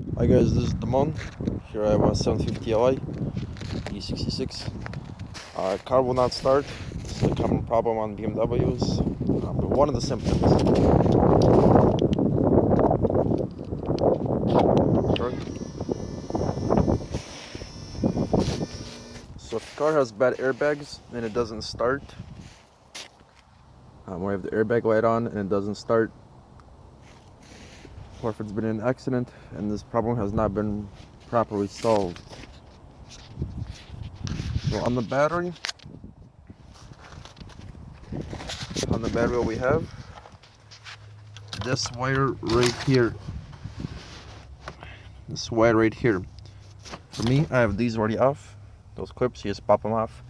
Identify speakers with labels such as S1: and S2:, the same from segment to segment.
S1: Hi guys, this is Damon. Here I have a 750 Li E66. Car will not start. This is a common problem on BMWs. But one of the symptoms. Start. So if the car has bad airbags and it doesn't start, or I have the airbag light on and it doesn't start, or if it's been in an accident and this problem has not been properly solved. So on the battery, what we have this wire right here. This wire right here. For me, I have these already off. Those clips, you just pop them off.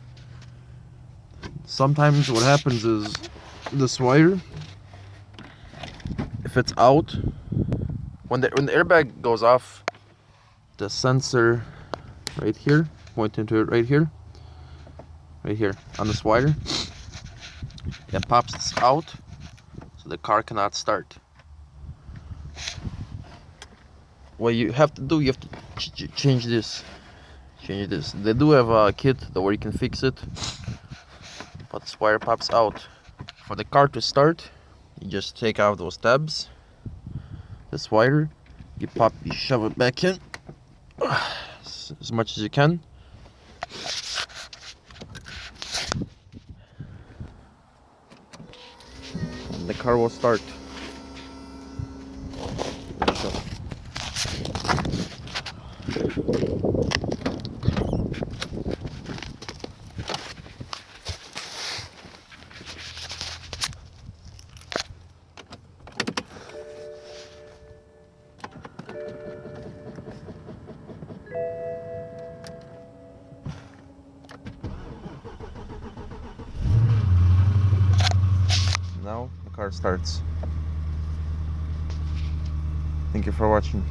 S1: Sometimes what happens is this wire, if it's out, when the airbag goes off, the sensor right here, pointing to it right here on this wire, it pops this out, so the car cannot start. What you have to do, you have to change this. They do have a kit where you can fix it, but this wire pops out. For the car to start, you just take out those tabs, this wire, you shove it back in as much as you can. And the car will start. Now the car starts. Thank you for watching.